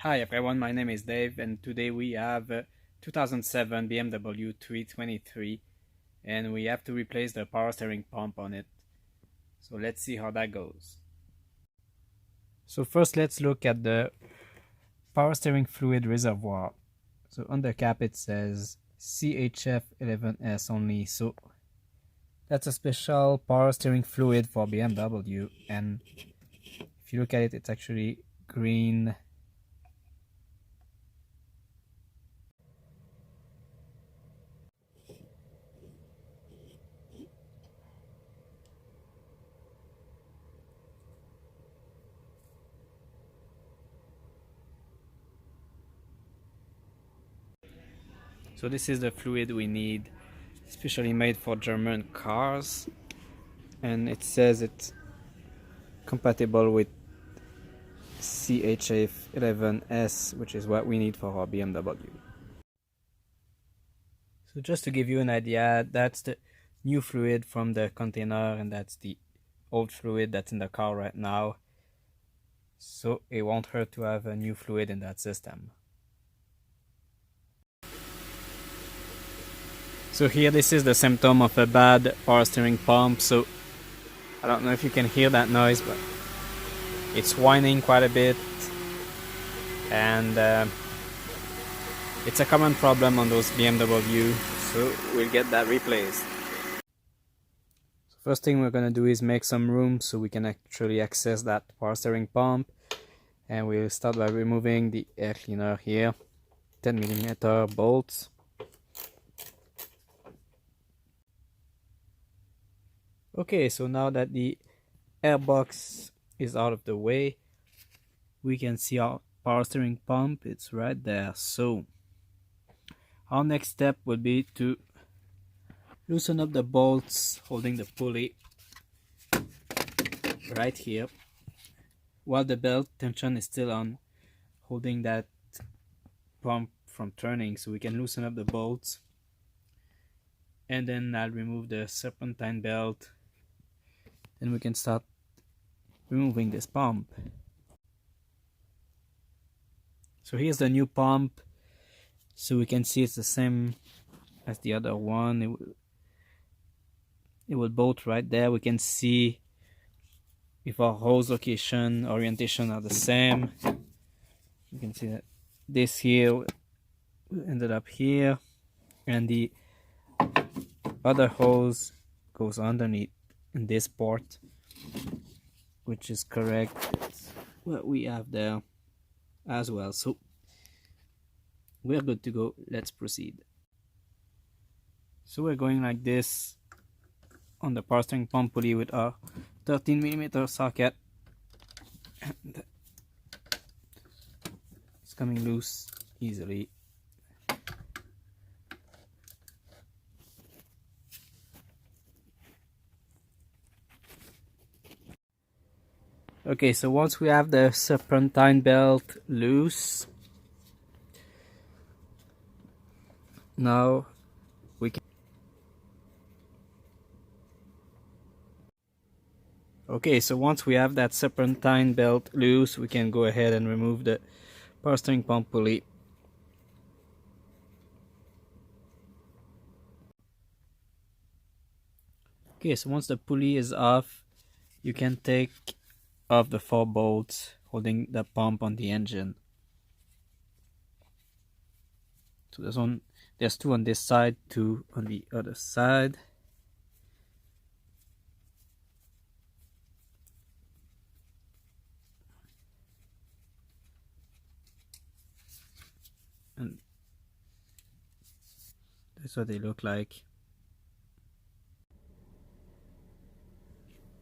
Hi everyone, my name is Dave and today we have a 2007 BMW 323 and we have to replace the power steering pump on it. So let's see how that goes. So first let's look at the power steering fluid reservoir. So on the cap it says CHF11S only, so that's a special power steering fluid for BMW, and if you look at it, it's actually green. So this is the fluid we need, especially made for German cars, and it says it's compatible with CHF11S, which is what we need for our BMW. So just to give you an idea, that's the new fluid from the container and that's the old fluid that's in the car right now. So it won't hurt to have a new fluid in that system. So here, this is the symptom of a bad power steering pump. So I don't know if you can hear that noise, but it's whining quite a bit, and it's a common problem on those BMW, so we'll get that replaced. So first thing we're gonna do is make some room so we can actually access that power steering pump, and we'll start by removing the air cleaner here, 10mm bolts. Okay, so now that the air box is out of the way, we can see our power steering pump. It's right there. So our next step would be to loosen up the bolts holding the pulley right here while the belt tension is still on, holding that pump from turning. So we can loosen up the bolts, and then I'll remove the serpentine belt, and we can start removing this pump. So here's the new pump, so we can see it's the same as the other one. It will bolt right there. We can see if our hose location, orientation are the same. You can see that this here ended up here, and the other hose goes underneath in this port, which is correct. It's what we have there as well. So we're good to go. Let's proceed. So we're going like this on the power steering pump pulley with our 13mm socket, and it's coming loose easily. Okay, so once we have the serpentine belt loose, now we can. Okay, so once we have that serpentine belt loose, we can go ahead and remove the power steering pump pulley. Okay, so once the pulley is off, you can take off the 4 bolts holding the pump on the engine. So there's 2 on this side, 2 on the other side. And that's what they look like.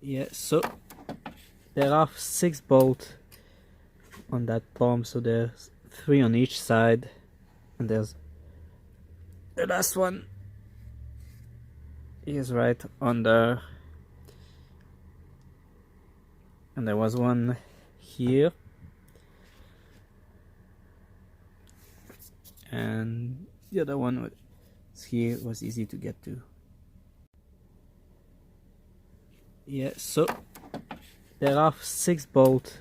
Yeah, so there are 6 bolts on that pump, so there's 3 on each side, and there's the last one is right under, and there was one here, and the other one was here. It was easy to get to. Yeah, so there are 6 bolts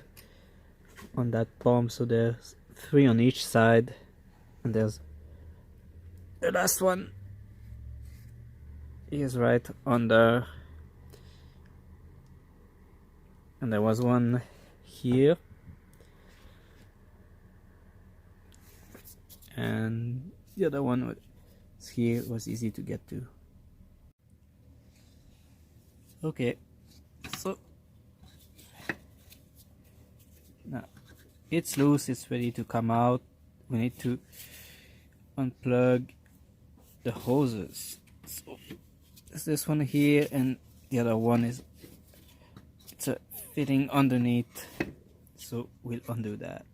on that pump, so there's 3 on each side, and there's the last one is right under, and there was one here, and the other one was here. It was easy to get to. Okay, so now it's loose, it's ready to come out. We need to unplug the hoses. So there's this one here, and the other one is it's a fitting underneath, so we'll undo that.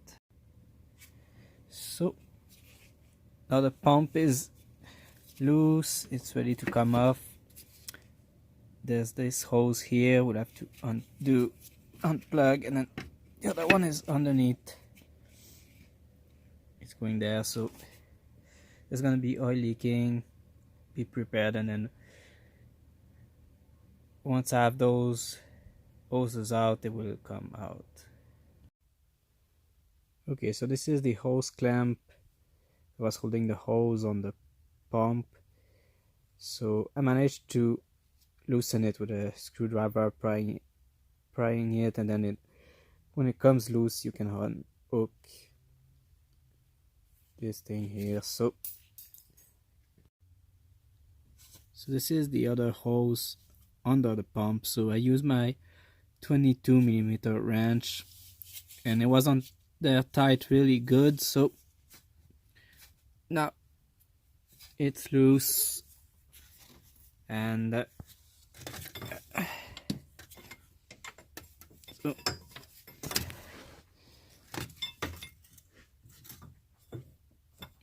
So now the pump is loose, it's ready to come off. There's this hose here, we'll have to unplug, and then the other one is underneath. It's going there, so there's gonna be oil leaking. Be prepared, and then once I have those hoses out, they will come out. Okay, so this is the hose clamp. I was holding the hose on the pump, so I managed to loosen it with a screwdriver, prying it, and then when it comes loose, you can unhook this thing here. So this is the other hose under the pump. So I use my 22mm wrench, and it wasn't there tight really good, so now it's loose, and so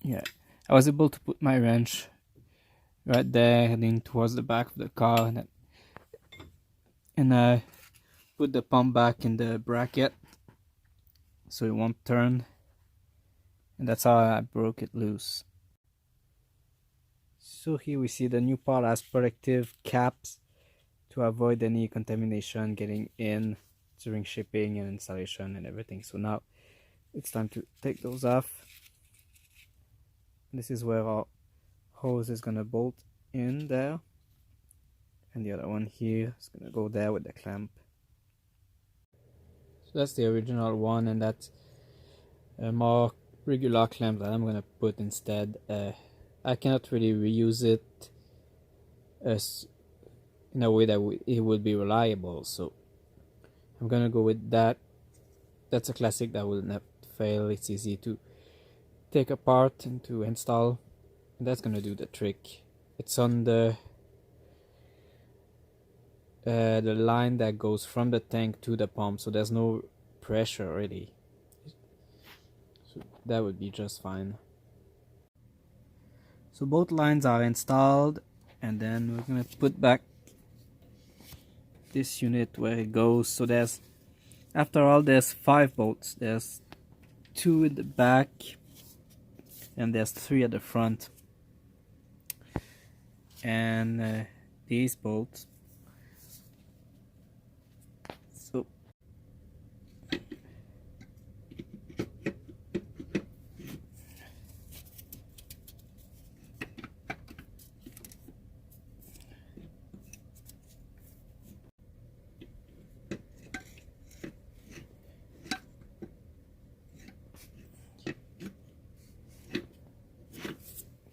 yeah, I was able to put my wrench right there heading towards the back of the car, and I put the pump back in the bracket so it won't turn, and that's how I broke it loose. So here we see the new part has protective caps to avoid any contamination getting in during shipping and installation and everything. So now it's time to take those off. This is where our hose is gonna bolt in there, and the other one here is gonna go there with the clamp. So that's the original one, and that's a more regular clamp that I'm gonna put instead. I cannot really reuse it in a way that it would be reliable, so I'm gonna go with that. That's a classic that will not fail. It's easy to take apart and to install, and that's gonna do the trick. It's on the line that goes from the tank to the pump, so there's no pressure really, so that would be just fine. So both lines are installed, and then we're gonna put back this unit where it goes. So after all there's 5 bolts. There's 2 in the back, and there's 3 at the front, and these bolts. So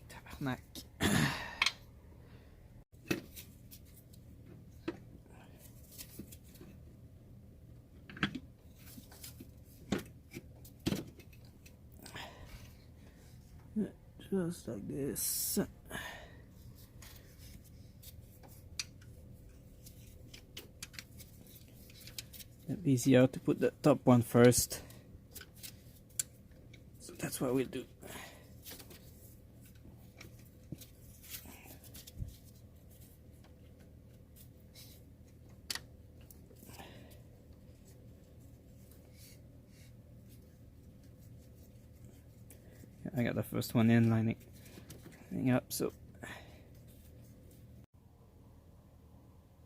tabarnak. Just like this. It'd be easier to put the top one first, so that's what we'll do. I got the first one in, lining up. So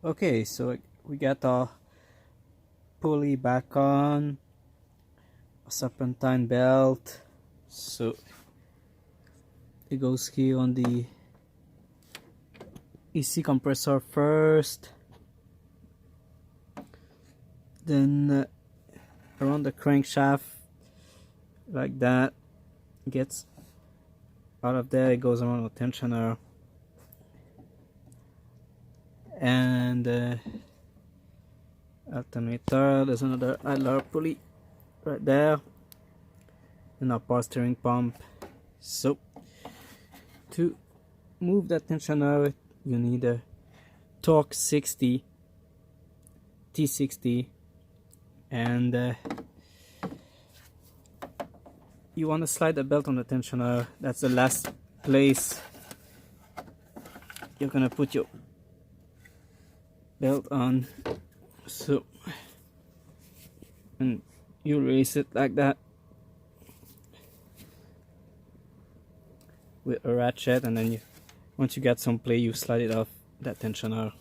okay, so we got our pulley back on, a serpentine belt, So it goes here on the AC compressor first, then around the crankshaft like that, gets out of there, it goes around the tensioner, and alternator. There's another idler pulley right there, and our power steering pump. So to move that tensioner, you need a torque 60 T60, and you want to slide the belt on the tensioner. That's the last place you're gonna put your belt on. So, and you raise it like that with a ratchet, and then once you get some play, you slide it off that tensioner.